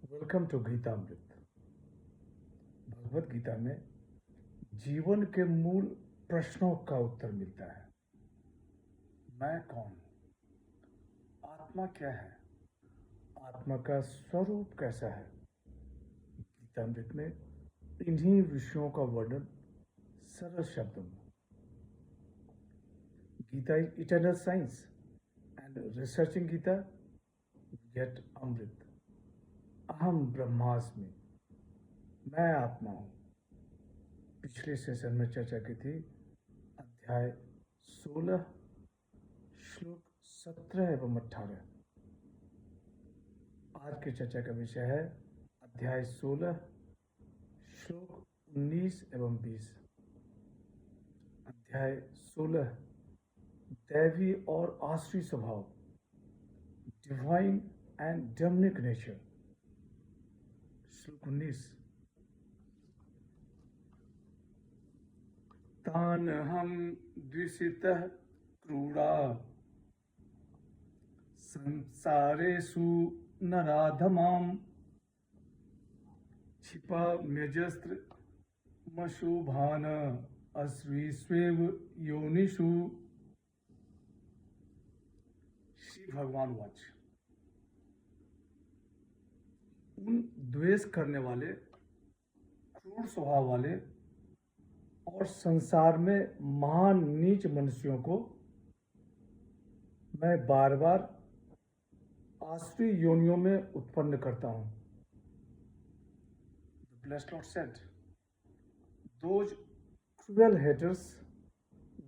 Welcome to Gitamrit. Bhagavad Gita में जीवन के मूल प्रश्नों का उत्तर मिलता है। मैं कौन? आत्मा क्या है? आत्मा का स्वरूप कैसा है? गीतामृत में इन्हीं विषयों का वर्णन सरल शब्दों में। Gita is eternal science and researching Gita get amrit. अहम ब्रह्मास्मि, मैं आत्मा हूँ। पिछले सेशन में चर्चा की थी अध्याय 16 श्लोक 17 एवं 18। आज की चर्चा का विषय है अध्याय 16 श्लोक 19 एवं 20। अध्याय 16 दैवी और आसुरी स्वभाव, डिवाइन एंड डेमनिक नेचर। श्लोक 19 तान हम द्विषितः क्रूरा संसारेषु नराधमाम क्षिपा मेजस्त्र मशोभान अश्रीस्वेव योनिषु। श्री भगवान वाच। उन द्वेष करने वाले, क्रूर स्वभाव वाले और संसार में महान नीच मनुष्यों को मैं बार बार आसुरी योनियों में उत्पन्न करता हूं। The blessed Lord said, those cruel haters,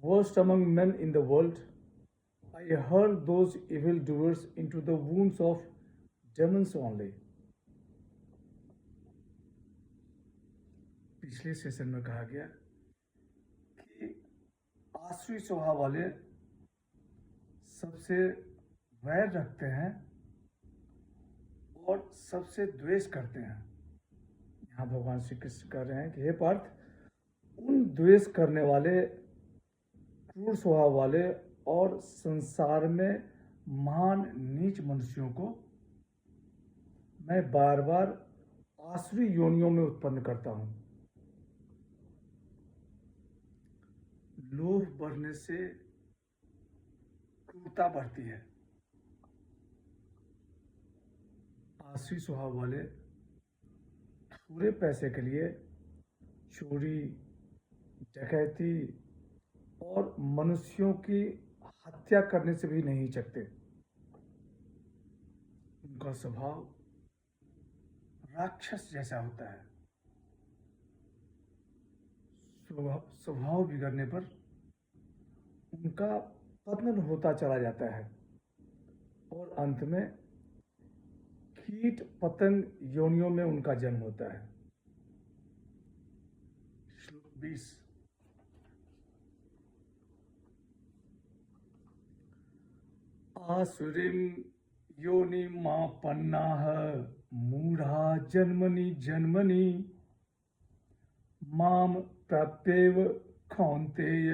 worst among men in the world, I hurl those evil doers into the wombs of demons only. पिछले सेशन में कहा गया कि आसुरी स्वभाव वाले सबसे वैर रखते हैं और सबसे द्वेष करते हैं। यहाँ भगवान श्री कृष्ण कह रहे हैं कि हे पार्थ, उन द्वेष करने वाले, क्रूर स्वभाव वाले और संसार में महान नीच मनुष्यों को मैं बार बार आसुरी योनियों में उत्पन्न करता हूं। लोभ बढ़ने से क्रूरता बढ़ती है। आसुरी स्वभाव वाले थोड़े पैसे के लिए चोरी, डकैती और मनुष्यों की हत्या करने से भी नहीं हिचकते। उनका स्वभाव राक्षस जैसा होता है। स्वभाव बिगड़ने पर उनका पतन होता चला जाता है और अंत में कीट पतंग योनियों में उनका जन्म होता है। श्लोक 20 आसुरीं योनिमापन्नाः मूढ़ा जन्मनि जन्मनि माम प्राप्येव कौन्तेय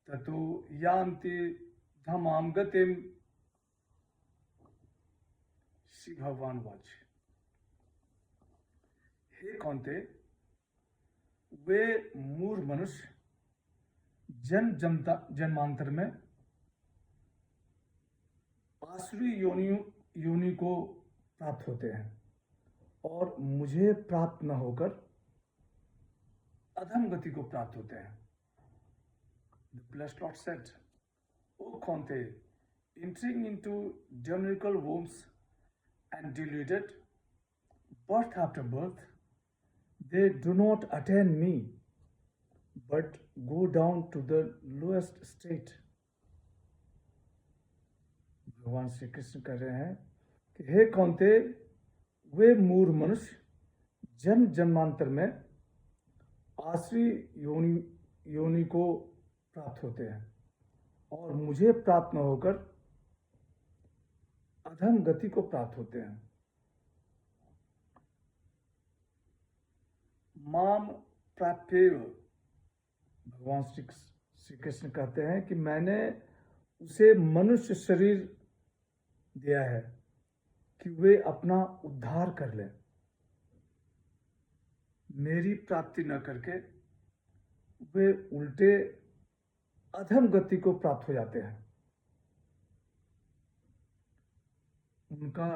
ततो यान्ति धमाम गतिम। श्री भगवान वाच। हे कौन्ते, वे मूढ़ मनुष्य जन्मांतर में आसुरी योनि को प्राप्त होते हैं और मुझे प्राप्त न होकर अधम गति को प्राप्त होते हैं। The blessed Lord said, O Kante, entering into demonical wombs and deluded, birth after birth, they do not attain me, but go down to the lowest state. भगवान श्री कृष्ण कह रहे हैं कि हे कौन्ते, वे मूढ़ मनुष्य जन्म जन्मांतर में आसुरी योनि को प्राप्त होते हैं और मुझे प्राप्त न होकर अधम गति को प्राप्त होते हैं। माम प्राप्येव, भगवान श्री कृष्ण कहते हैं कि मैंने उसे मनुष्य शरीर दिया है कि वे अपना उद्धार कर लें, मेरी प्राप्ति न करके वे उल्टे अधम गति को प्राप्त हो जाते हैं। उनका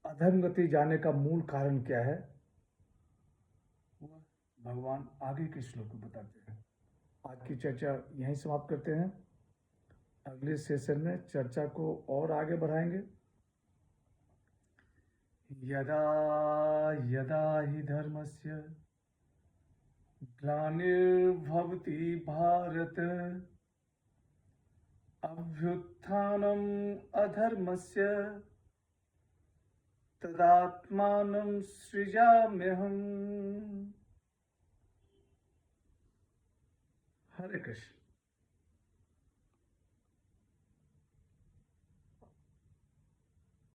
अधम गति जाने का मूल कारण क्या है, वह भगवान आगे के श्लोक में बताते हैं। आज की चर्चा यहीं समाप्त करते हैं। अगले सेशन में चर्चा को और आगे बढ़ाएंगे। यदा यदा हि धर्मस्य ग्लानिर्भवति भारत अभ्युत्थानम् अधर्मस्य तदात्मानं सृजाम्यहम्। हरे कृष्ण।